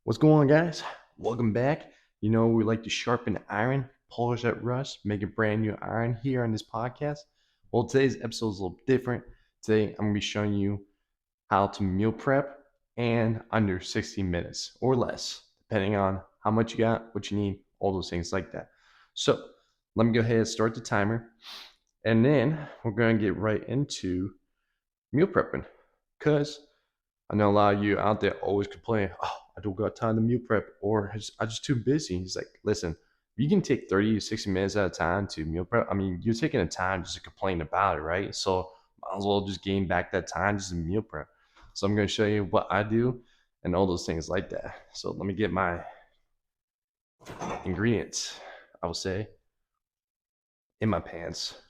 What's going on, guys? Welcome back. We like to sharpen iron, polish that rust, make a brand new iron here on this podcast. Well, today's episode is a little different. Today, I'm going to be showing you how to meal prep and under 60 minutes or less, depending on how much you got, what you need, all those things like that. So, let me go ahead and start the timer, and then we're going to get right into meal prepping because I know a lot of you out there always complain, oh, I don't got time to meal prep or I'm just too busy. He's like, listen, you can take 30 to 60 minutes at a time to meal prep. I mean, you're taking the time just to complain about it, right? So might as well just gain back that time just to meal prep. So I'm going to show you what I do and all those things like that. So let me get my ingredients, I will say, in my pants.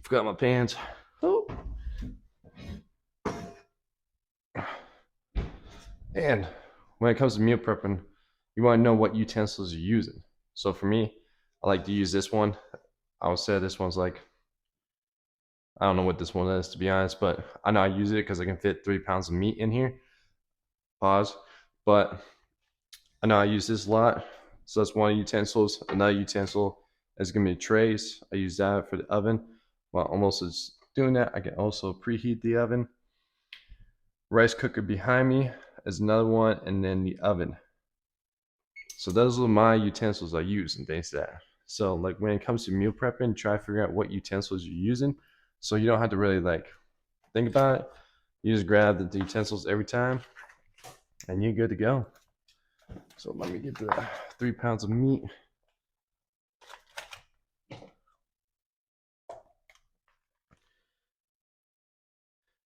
Forgot my pants. Oh. And when it comes to meal prepping, you want to know what utensils you're using. So for me, I like to use this one. I would say this one's like, I don't know what this one is to be honest, but I know I use it because I can fit 3 pounds of meat in here. Pause. But I know I use this a lot. So that's one of the utensils. Another utensil is going to be trays. I use that for the oven. While almost is doing that, I can also preheat the oven. Rice cooker behind me is another one, and then the oven. So those are my utensils I use and things like that. So like when it comes to meal prepping, try to figure out what utensils you're using, so you don't have to really like think about it. You just grab the utensils every time, and you're good to go. So let me get the 3 pounds of meat.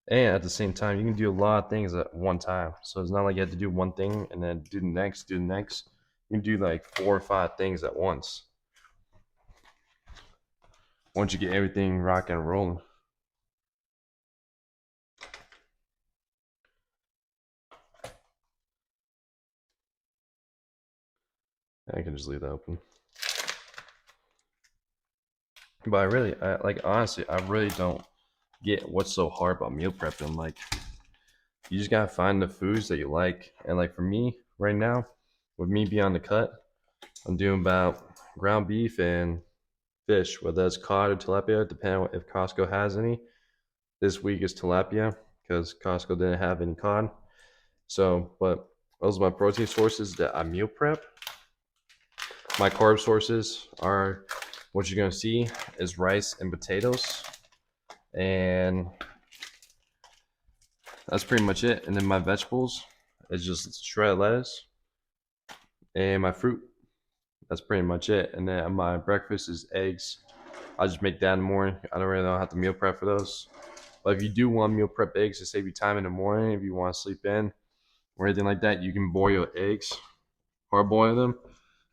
And at the same time, you can do a lot of things at one time. So it's not like you have to do one thing and then do the next, do the next. You can do like 4 or 5 things at once. Once you get everything rocking and rolling. I can just leave that open. But honestly, I really don't get what's so hard about meal prepping. Like, you just gotta find the foods that you like. And like for me, right now, with me being on the cut, I'm doing about ground beef and fish, whether it's cod or tilapia, depending on if Costco has any. This week is tilapia because Costco didn't have any cod. So, but those are my protein sources that I meal prep. My carb sources are what you're gonna see is rice and potatoes, and that's pretty much it. And then my vegetables is just shredded lettuce, and my fruit. That's pretty much it. And then my breakfast is eggs. I just make that in the morning. I don't really know how to meal prep for those. But if you do want meal prep eggs to save you time in the morning, if you want to sleep in or anything like that, you can boil your eggs, hard boil them,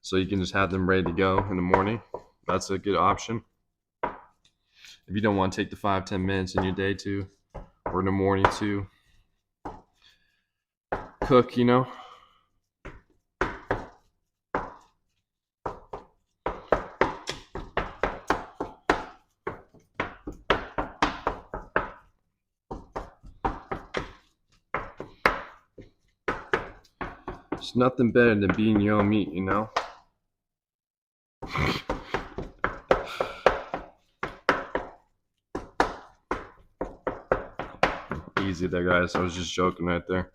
so you can just have them ready to go in the morning. That's a good option. If you don't want to take the 5-10 minutes in your day to, or in the morning to cook, It's nothing better than being your own meat. Easy there, guys. I was just joking right there.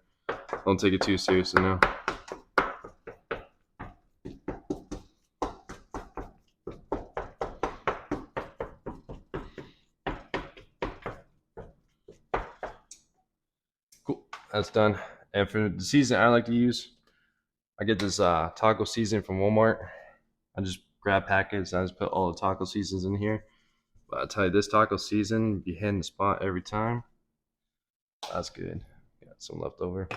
Don't take it too seriously now. Cool. That's done. And for the season I like to use, I get this taco season from Walmart. I just grab packets. I just put all the taco seasons in here. But I tell you, this taco season be hitting the spot every time. That's good. Got some left over.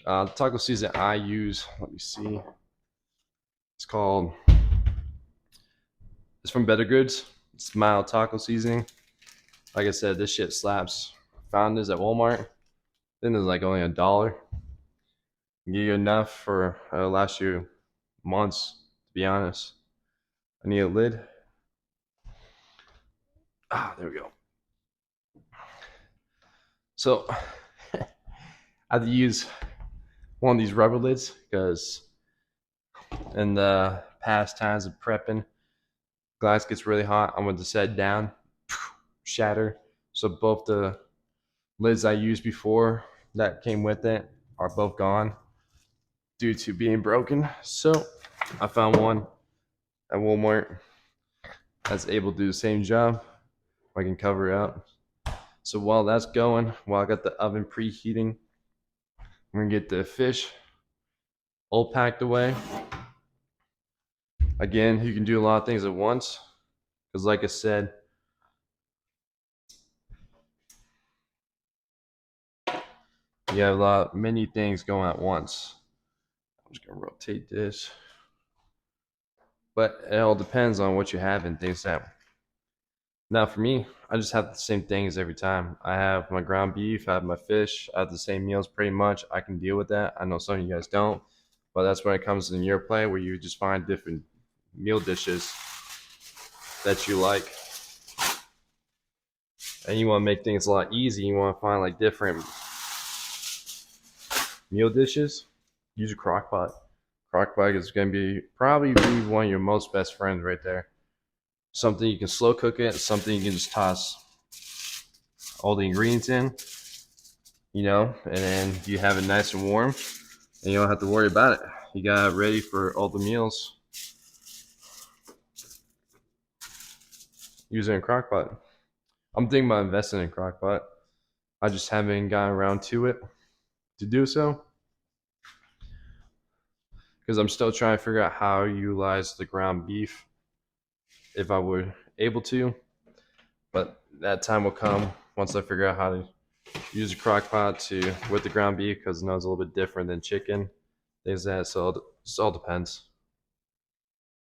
The taco season I use, let me see. It's called. It's from Better Goods. It's mild taco seasoning. Like I said, this shit slaps. Found this at Walmart. Then it's like only $1. Give you enough for last you months. To be honest, I need a lid. There we go. So I have to use one of these rubber lids because in the past times of prepping, glass gets really hot. I want to set down, shatter. So both the lids I used before that came with it are both gone due to being broken. So I found one at Walmart that's able to do the same job. I can cover it up. So while that's going, while I got the oven preheating, we're gonna get the fish all packed away. Again, you can do a lot of things at once because, like I said, you have many things going at once. I'm just gonna rotate this, but it all depends on what you have and things that. Now, for me, I just have the same things every time. I have my ground beef, I have my fish, I have the same meals pretty much. I can deal with that. I know some of you guys don't, but that's when it comes in your play where you just find different meal dishes that you like. And you want to make things a lot easier. You want to find like different meal dishes. Use a crock pot. Crock pot is going to be probably be one of your most best friends right there. Something you can slow cook it, something you can just toss all the ingredients in, and then you have it nice and warm, and you don't have to worry about it. You got it ready for all the meals using a crock pot. I'm thinking about investing in a crock pot. I just haven't gotten around to it to do so because I'm still trying to figure out how to utilize the ground beef if I were able to. But that time will come once I figure out how to use a crock pot to with the ground beef because I know it's a little bit different than chicken. Things like that, so it all depends.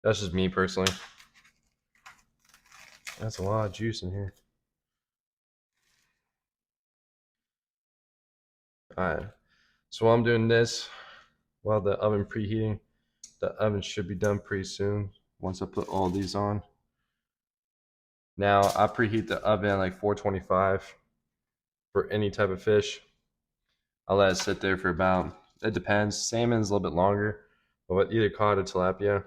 That's just me personally. That's a lot of juice in here. Alright. So while I'm doing this, while the oven preheating, the oven should be done pretty soon once I put all these on. Now I preheat the oven at like 425 for any type of fish. I'll let it sit there for about, it depends. Salmon's a little bit longer, but with either cod or tilapia,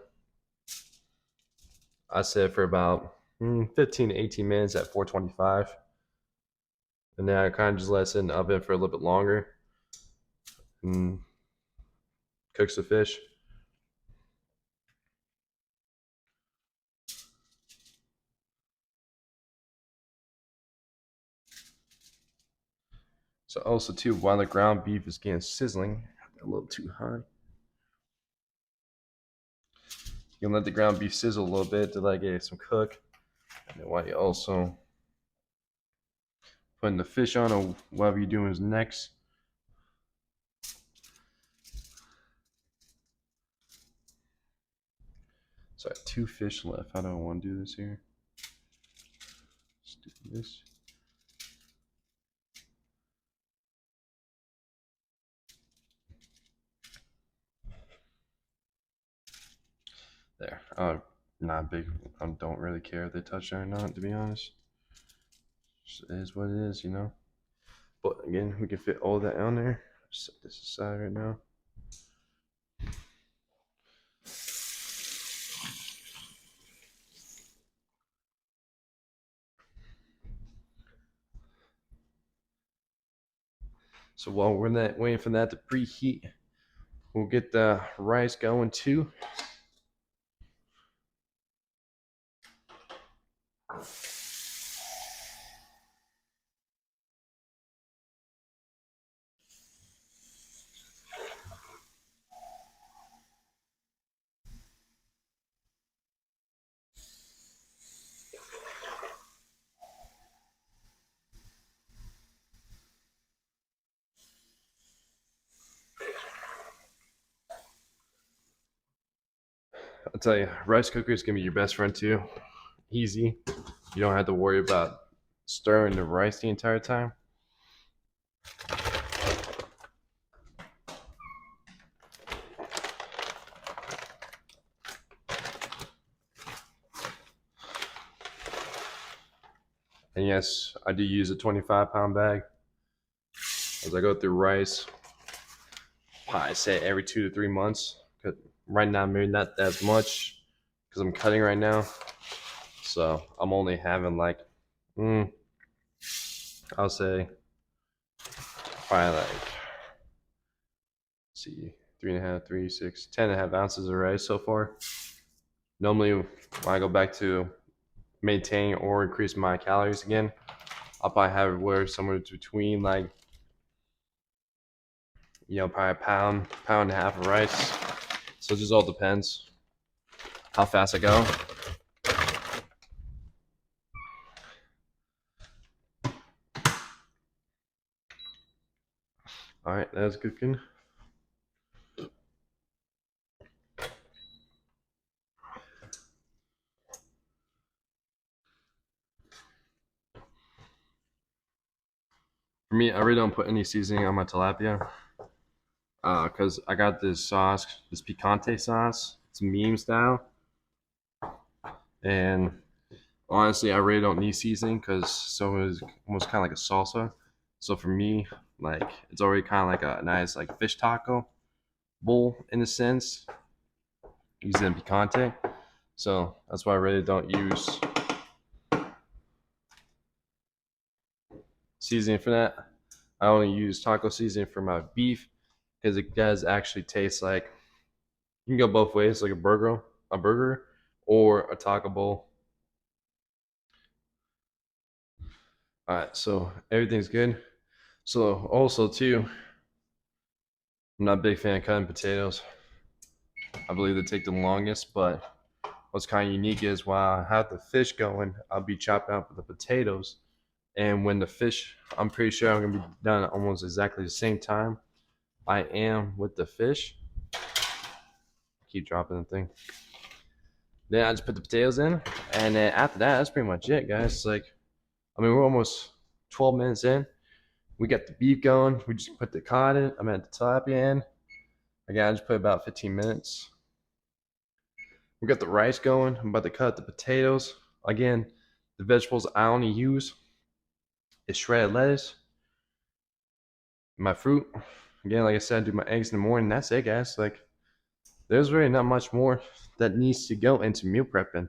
I sit for about 15 to 18 minutes at 425. And then I kind of just let it sit in the oven for a little bit longer and cooks the fish. So also too, while the ground beef is getting sizzling, a little too high. You can let the ground beef sizzle a little bit to like get some cook. And then while you also putting the fish on or whatever you're doing is next. So I have 2 fish left. How do I want to do this here? Let's do this. There. Not big. I don't really care if they touch it or not, to be honest. It is what it is, But again, we can fit all that on there. Set this aside right now. So while we're waiting for that to preheat, we'll get the rice going too. I'll tell you, rice cooker is gonna be your best friend too. Easy. You don't have to worry about stirring the rice the entire time. And yes, I do use a 25-pound bag as I go through rice. probably say every 2 to 3 months. 'Cause right now, maybe not as much because I'm cutting right now. So I'm only having like, mm, I'll say probably like, see, 3.5, 3, 6, 10.5 ounces of rice so far. Normally, when I go back to maintain or increase my calories again, I'll probably have it where somewhere between like, probably a pound, pound and a half of rice. So it just all depends how fast I go. All right, that's cooking. For me, I really don't put any seasoning on my tilapia because I got this sauce, this picante sauce. It's meme style, and honestly, I really don't need seasoning because so is almost kind of like a salsa. So for me, like it's already kind of like a nice like fish taco bowl in a sense, using picante. So that's why I really don't use seasoning for that. I only use taco seasoning for my beef because it does actually taste like you can go both ways, like a burger, or a taco bowl. All right, so everything's good. So also too, I'm not a big fan of cutting potatoes. I believe they take the longest, but what's kind of unique is while I have the fish going, I'll be chopping up the potatoes. And when the fish, I'm pretty sure I'm gonna be done at almost exactly the same time I am with the fish. Keep dropping the thing. Then I just put the potatoes in, and then after that, that's pretty much it, guys. It's like, I mean, we're almost 12 minutes in. We got the beef going. We just put the cod in. I'm at the tilapia in. Again, I just put about 15 minutes. We got the rice going. I'm about to cut the potatoes. Again, the vegetables I only use is shredded lettuce, my fruit. Again, like I said, I do my eggs in the morning. That's it, guys. Like, there's really not much more that needs to go into meal prepping.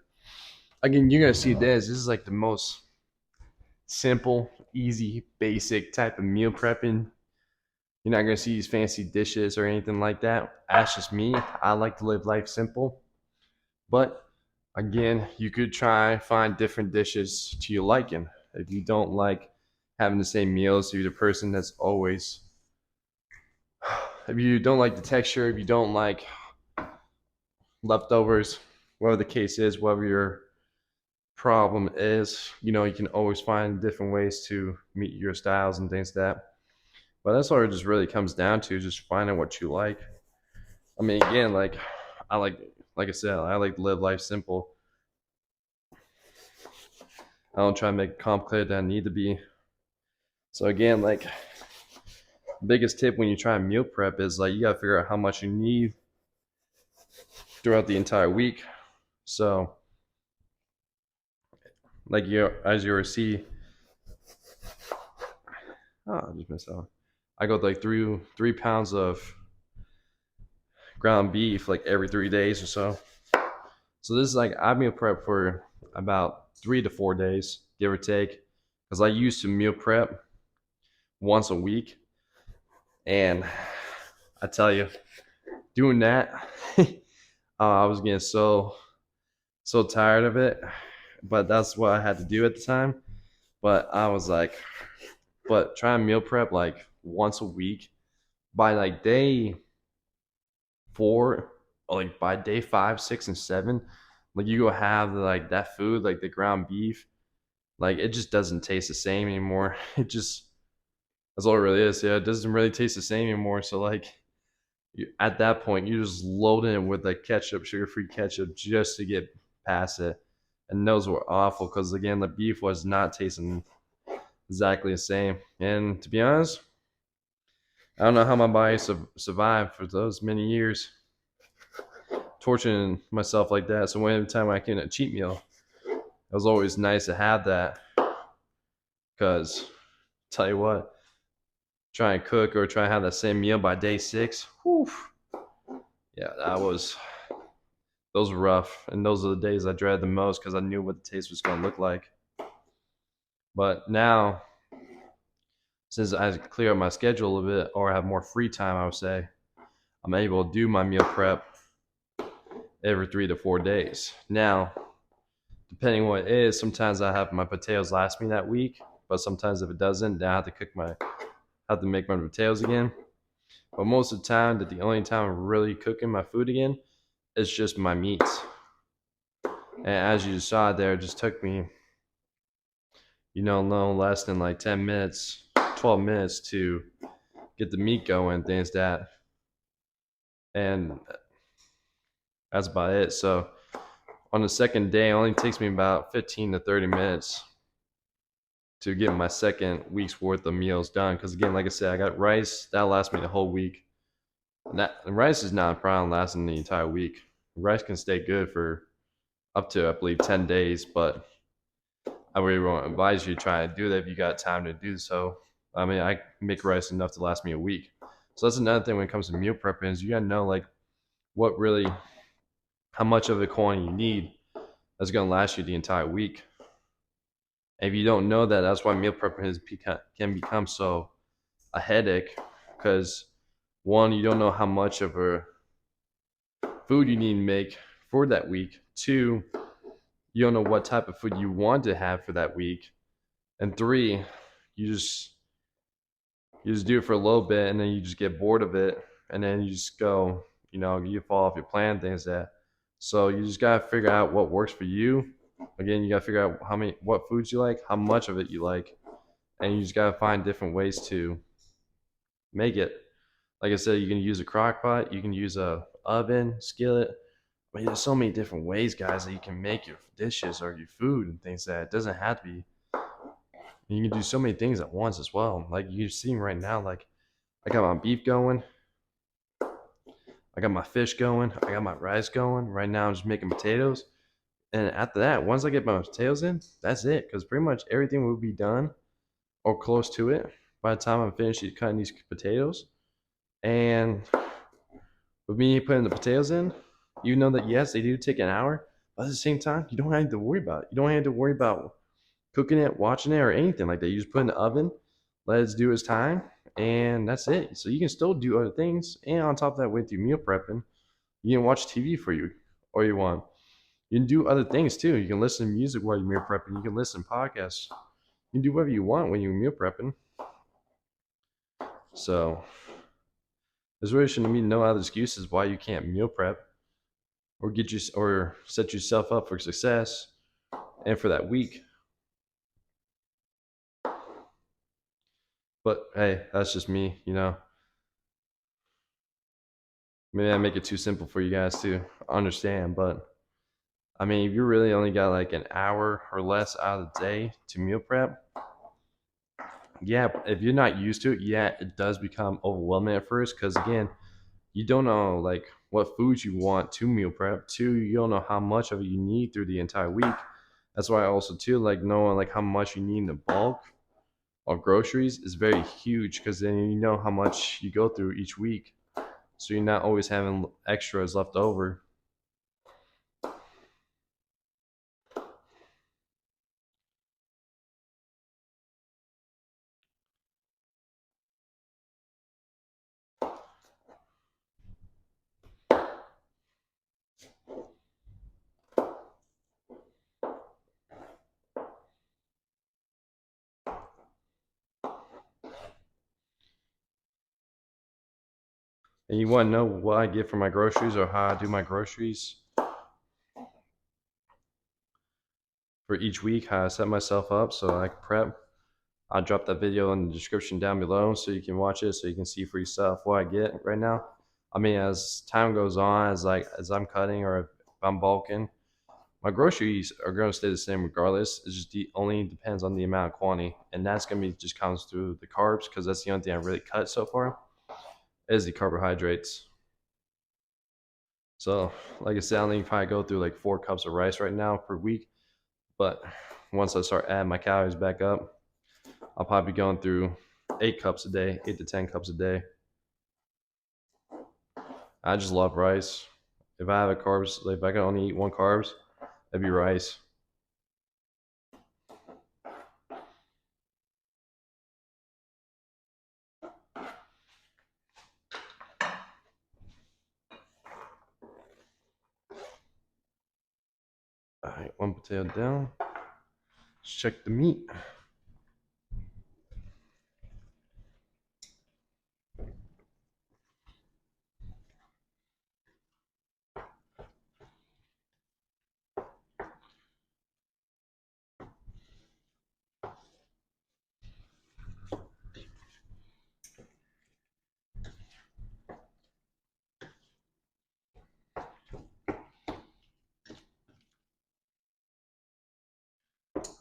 Again, you're gonna see this. This is like the most simple, easy, basic type of meal prepping. You're not gonna see these fancy dishes or anything like that. That's just me. I like to live life simple. But again, you could try find different dishes to your liking. If you don't like having the same meals, if you're the person that's always, if you don't like the texture, if you don't like leftovers, whatever the case is, whatever your problem is, you can always find different ways to meet your styles and things like that. But that's what it just really comes down to, just finding what you like. I mean, again, like I like I said, I like to live life simple. I don't try to make it complicated than I need to be. So again, like biggest tip when you try and meal prep is like you gotta figure out how much you need throughout the entire week. So like as you see, I just missed out. I go like three pounds of ground beef like every 3 days or so. So this is like I meal prep for about 3 to 4 days, give or take, because I used to meal prep once a week, and I tell you, doing that, I was getting so tired of it. But that's what I had to do at the time. But I was like, but try and meal prep like once a week by like day 4, or like by day 5, 6, and 7, like you go have like that food, like the ground beef, like it just doesn't taste the same anymore. It just that's all it really is. Yeah, it doesn't really taste the same anymore. So like at that point, you're just loading it with like ketchup, sugar-free ketchup, just to get past it. And those were awful because again, the beef was not tasting exactly the same. And to be honest, I don't know how my body survived for those many years torturing myself like that. So every time I can a cheat meal, it was always nice to have that because tell you what, try and cook or try and have that same meal by day 6. Whew. Yeah, those were rough, and those are the days I dreaded the most because I knew what the taste was going to look like. But now, since I clear up my schedule a little bit or have more free time, I would say I'm able to do my meal prep every 3 to 4 days. Now, depending on what it is, sometimes I have my potatoes last me that week, but sometimes if it doesn't, then I have to make my potatoes again. But most of the time, the only time I'm really cooking my food again is just my meats. And as you saw there, it just took me, no less than like 10 minutes, 12 minutes to get the meat going, things that. And that's about it. So on the second day, it only takes me about 15 to 30 minutes to get my second week's worth of meals done. Because again, like I said, I got rice that lasts me the whole week. And rice is not a problem lasting the entire week. Rice can stay good for up to, I believe, 10 days. But I really won't advise you to try to do that if you got time to do so. I mean, I make rice enough to last me a week. So that's another thing when it comes to meal prepping is you gotta know like what really, how much of the quantity you need that's gonna last you the entire week. And if you don't know that, that's why meal prepping can become so a headache because one, you don't know how much of a food you need to make for that week. Two, you don't know what type of food you want to have for that week. And three, you just you just do it for a little bit and then you just get bored of it and then you just go, you fall off your plan, things like that. So you just gotta figure out what works for you. Again, you gotta figure out what foods you like, how much of it you like, and you just gotta find different ways to make it. Like I said, you can use a crock pot, you can use a oven, skillet. I mean, there's so many different ways, guys, that you can make your dishes or your food and things that it doesn't have to be. You can do so many things at once as well. Like you're seeing right now, like I got my beef going, I got my fish going, I got my rice going. Right now, I'm just making potatoes. And after that, once I get my potatoes in, that's it. Because pretty much everything will be done or close to it by the time I'm finished cutting these potatoes. And with me putting the potatoes in, you know that yes, they do take an hour, but at the same time, you don't have to worry about it. You don't have to worry about cooking it, watching it, or anything like that. You just put it in the oven, let it do its time, and that's it. So you can still do other things. And on top of that, with your meal prepping, you can watch TV for you, or you want. You can do other things too. You can listen to music while you're meal prepping. You can listen to podcasts. You can do whatever you want when you're meal prepping. So there's really shouldn't be no other excuses why you can't meal prep or or set yourself up for success and for that week. But hey, that's just me. Maybe I make it too simple for you guys to understand, but I mean, if you really only got like an hour or less out of the day to meal prep, yeah, if you're not used to it, yeah, it does become overwhelming at first because again, you don't know like what foods you want to meal prep. Two, you don't know how much of it you need through the entire week. That's why also too like knowing like how much you need in the bulk of groceries is very huge because then you know how much you go through each week. So you're not always having extras left over. And you want to know what I get for my groceries or how I do my groceries for each week, how I set myself up so I can prep. I'll drop that video in the description down below so you can watch it so you can see for yourself what I get right now. I mean, as time goes on, as I'm cutting or if I'm bulking, my groceries are going to stay the same regardless. It just only depends on the amount of quantity, and that's going to be just comes through the carbs because that's the only thing I really cut so far is the carbohydrates. So, like I said, I only probably go through like 4 cups of rice right now per week. But once I start adding my calories back up, I'll probably be going through 8 cups a day, 8 to 10 cups a day. I just love rice. If I have a carbs, like if I can only eat one carbs, that'd be rice. All right, one potato down. Let's check the meat.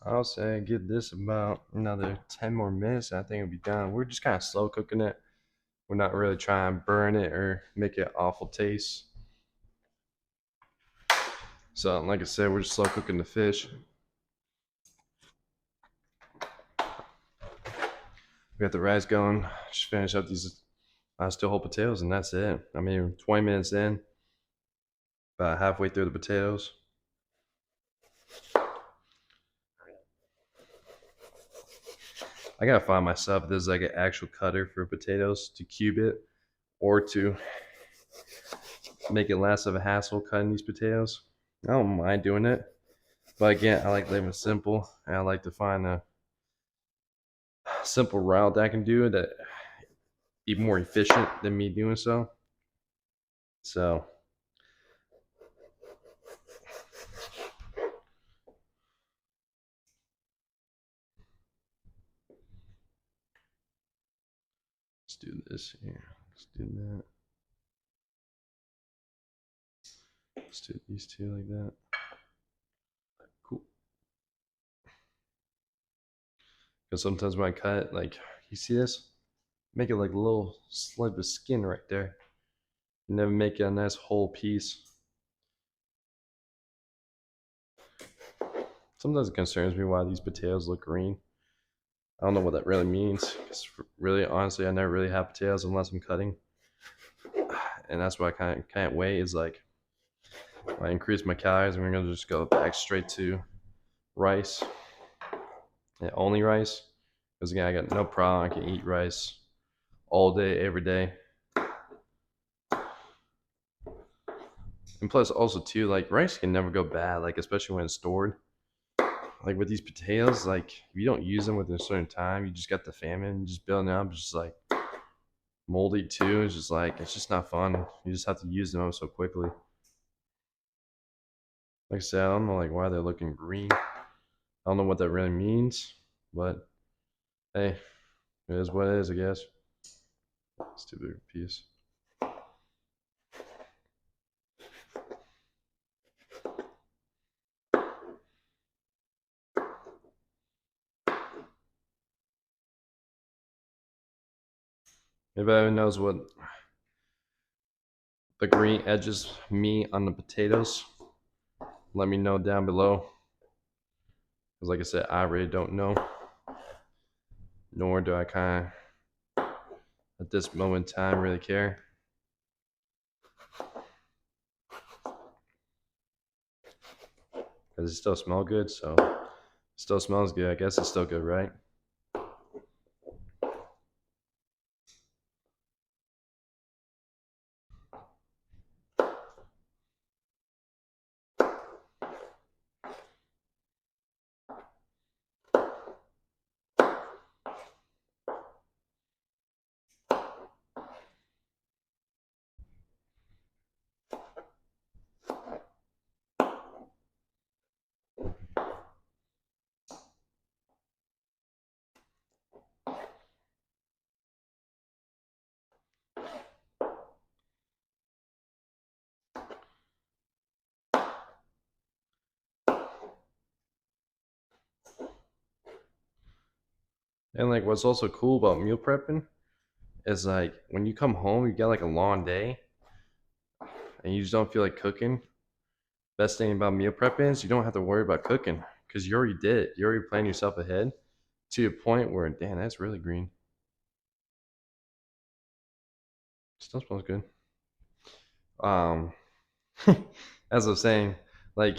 I'll say give this about another 10 more minutes and I think it'll be done. We're just kind of slow cooking it. We're not really trying to burn it or make it awful taste. So, like I said, we're just slow cooking the fish. We got the rice going. Just finish up these still whole potatoes, and that's it. I mean, 20 minutes in, about halfway through the potatoes. I gotta find myself if there's like an actual cutter for potatoes to cube it or to make it less of a hassle cutting these potatoes. I don't mind doing it, but again, I like living simple, and I like to find a simple route that I can do that be more efficient than me doing so. So let's do this here. Let's do that. Let's do these two like that. Cool. Because sometimes when I cut, like, you see this? Make it like a little slip of skin right there. You never make it a nice whole piece. Sometimes it concerns me why these potatoes look green. I don't know what that really means. Because really, honestly, I never really have potatoes unless I'm cutting. And that's why I can't wait is like, I increase my calories, and we're gonna just go back straight to rice. And only rice. Because again, I got no problem. I can eat rice all day, every day. And plus, also too, like rice can never go bad. Like especially when it's stored. Like with these potatoes, like if you don't use them within a certain time, you just got the famine just building up. It's just like moldy too. It's just like it's just not fun. You just have to use them up so quickly. Like I said, I don't know like why they're looking green. I don't know what that really means, but hey, it is what it is, I guess. It's too big a piece. If anyone knows what the green edges mean on the potatoes, let me know down below. Because like I said, I really don't know. Nor do I kind of, at this moment in time, really care. Because it still smells good, so it still smells good. I guess it's still good, right? And like what's also cool about meal prepping is like when you come home, you got like a long day and you just don't feel like cooking. Best thing about meal prepping is you don't have to worry about cooking because you already did it. You already planned yourself ahead to a point where, damn, that's really green. Still smells good. Um, as I was saying, like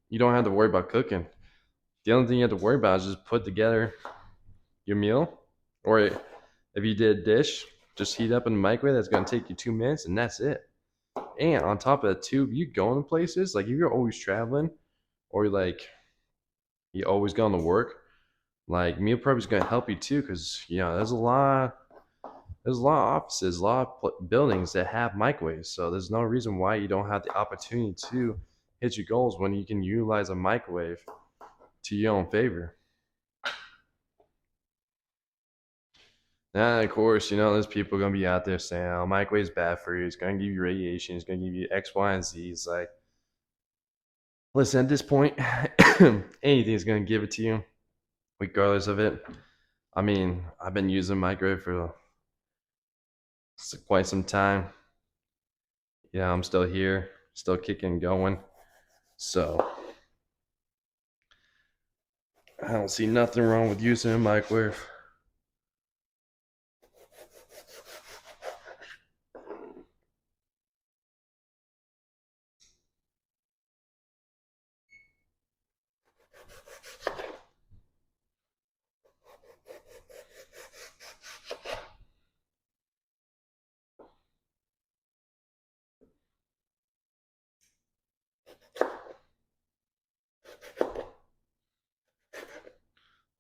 you don't have to worry about cooking. The only thing you have to worry about is just put together your meal, or if you did a dish, just heat up in the microwave. That's gonna take you 2 minutes, and that's it. And on top of that, too, if you going to places like if you're always traveling, or like you always going to work, like meal prep is gonna help you too, because there's a lot of offices, a lot of buildings that have microwaves. So there's no reason why you don't have the opportunity to hit your goals when you can utilize a microwave to your own favor. Now, of course, there's people gonna be out there saying, "Oh, microwave's bad for you. It's gonna give you radiation. It's gonna give you X, Y, and Z." It's like, listen, at this point, anything's gonna give it to you, regardless of it. I mean, I've been using microwave for quite some time. Yeah, I'm still here, still kicking and going. So I don't see nothing wrong with using a microwave.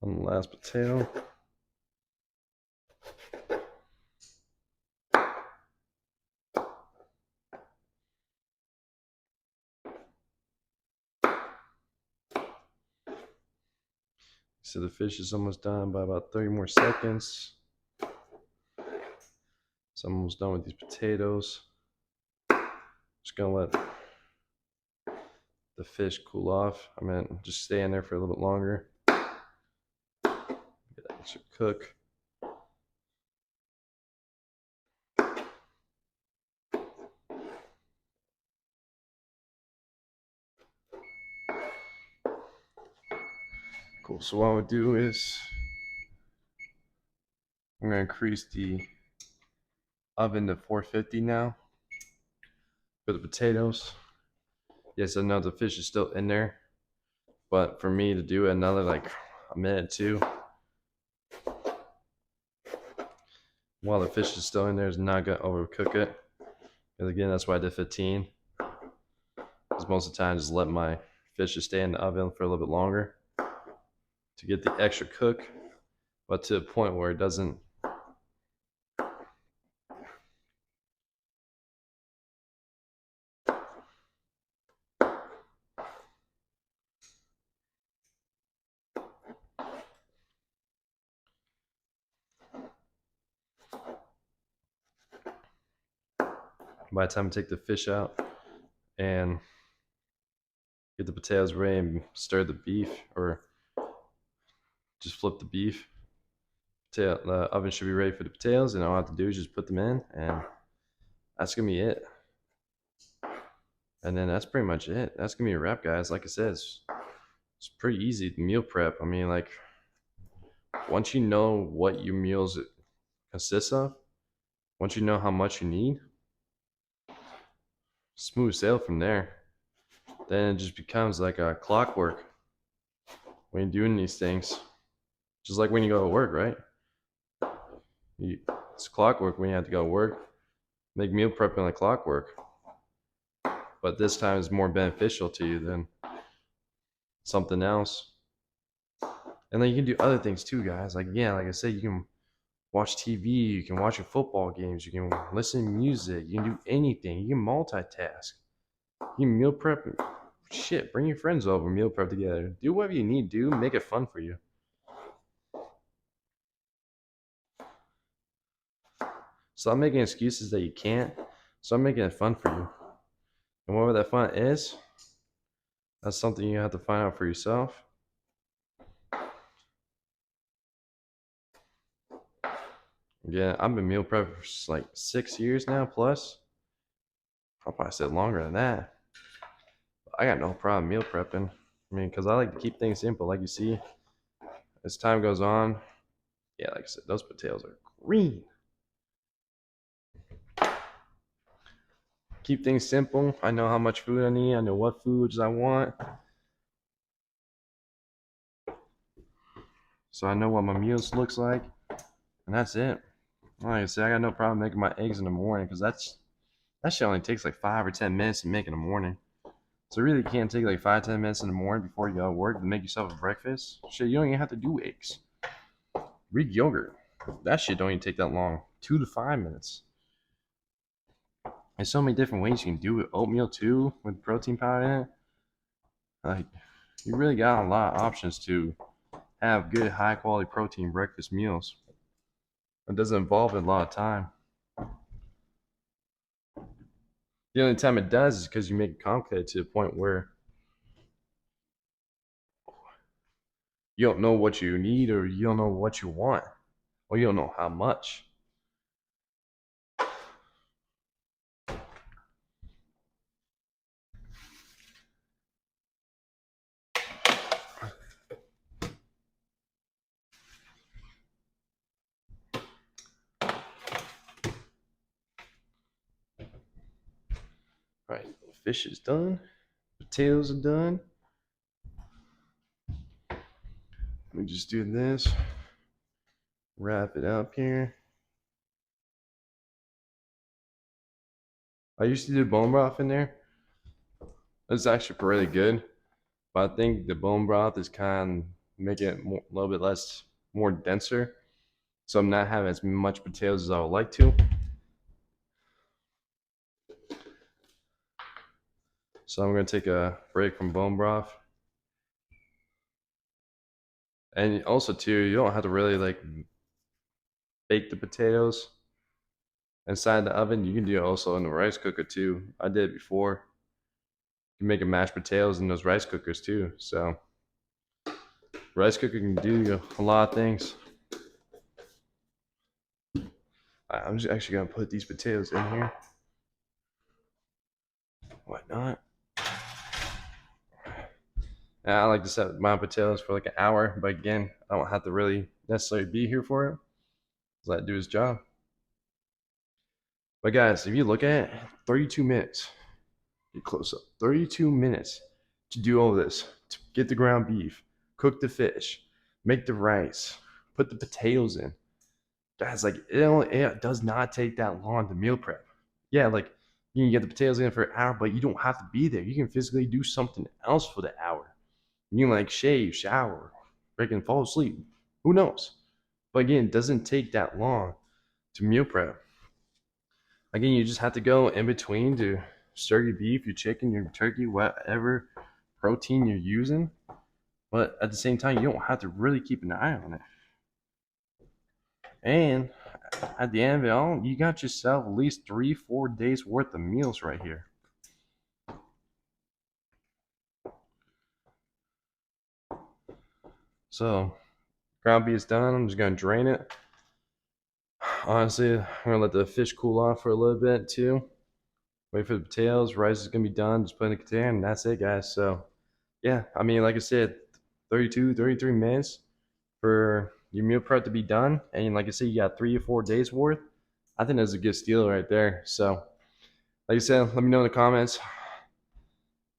On the last potato. So the fish is almost done by about 30 more seconds. So I'm almost done with these potatoes. Just gonna let the fish cool off. I mean, just stay in there for a little bit longer. Get that extra cook. Cool. So what I would do is I'm gonna increase the oven to 450 now for the potatoes. Yes, I know the fish is still in there, but for me to do another like a minute too while the fish is still in there is not gonna overcook it. Because again, that's why I did 15. Because most of the time, I just let my fish just stay in the oven for a little bit longer to get the extra cook, but to a point where it doesn't. By the time I take the fish out and get the potatoes ready and stir the beef, or just flip the beef, the oven should be ready for the potatoes, and all I have to do is just put them in, and that's gonna be it. And then that's pretty much it. That's gonna be a wrap, guys. Like I said, it's pretty easy meal prep. I mean, like once you know what your meals consist of, once you know how much you need, smooth sail from there. Then it just becomes like a clockwork when you're doing these things. Just like when you go to work, right? It's clockwork when you have to go to work. Make meal prepping like clockwork. But this time it's more beneficial to you than something else. And then you can do other things too, guys. Like, yeah, like I said, you can watch TV, you can watch your football games, you can listen to music, you can do anything. You can multitask. You can meal prep. Shit, bring your friends over, meal prep together. Do whatever you need to do, make it fun for you. Stop making excuses that you can't. Start making it fun for you. And whatever that fun is, that's something you have to find out for yourself. Yeah, I've been meal prepping for like 6 years now, plus. I'll probably say longer than that. I got no problem meal prepping. I mean, because I like to keep things simple. Like you see, as time goes on, yeah, like I said, those potatoes are green. keep things simple. I know how much food I need. I know what foods I want. So I know what my meals looks like, and that's it. Like I said, I got no problem making my eggs in the morning because that shit only takes like 5 or 10 minutes to make in the morning. So it really can't take like 5 or 10 minutes in the morning before you go to work to make yourself a breakfast. Shit, you don't even have to do eggs. Greek yogurt, that shit don't even take that long. 2 to 5 minutes. There's so many different ways you can do it. Oatmeal too, with protein powder in it. Like, you really got a lot of options to have good, high quality protein breakfast meals. It doesn't involve a lot of time. The only time it does is because you make it complicated to the point where you don't know what you need or you don't know what you want or you don't know how much. All right, fish is done. Potatoes are done. Let me just do this. Wrap it up here. I used to do bone broth in there. It's actually really good, but I think the bone broth is kind of making it a little bit less, more denser. So I'm not having as much potatoes as I would like to. So I'm gonna take a break from bone broth. And also too, you don't have to really like bake the potatoes inside the oven. You can do it also in the rice cooker too. I did it before. You can make a mashed potatoes in those rice cookers too. So rice cooker can do a lot of things. I'm just actually gonna put these potatoes in here. Why not? And I like to set my potatoes for like an hour, but again, I don't have to really necessarily be here for it. Just let it do his job. But guys, if you look at it, 32 minutes. Get close up. 32 minutes to do all this. To get the ground beef, cook the fish, make the rice, put the potatoes in. Guys, like it does not take that long to meal prep. Yeah, like you can get the potatoes in for an hour, but you don't have to be there. You can physically do something else for the hour. You can like shave, shower, freaking fall asleep. Who knows? But again, it doesn't take that long to meal prep. Again, you just have to go in between to stir your beef, your chicken, your turkey, whatever protein you're using. But at the same time, you don't have to really keep an eye on it. And at the end of it all, you got yourself at least 3-4 days worth of meals right here. So, ground beef is done. I'm just gonna drain it. Honestly, I'm gonna let the fish cool off for a little bit too. Wait for the potatoes. Rice is gonna be done. Just put in the container, and that's it, guys. So, yeah, I mean, like I said, 32, 33 minutes for your meal prep to be done. And like I said, you got 3 or 4 days worth. I think that's a good steal right there. So, like I said, let me know in the comments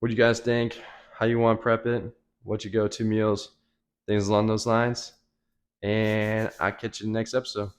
what you guys think, how you want to prep it, what your go-to meals, things along those lines. And I'll catch you in the next episode.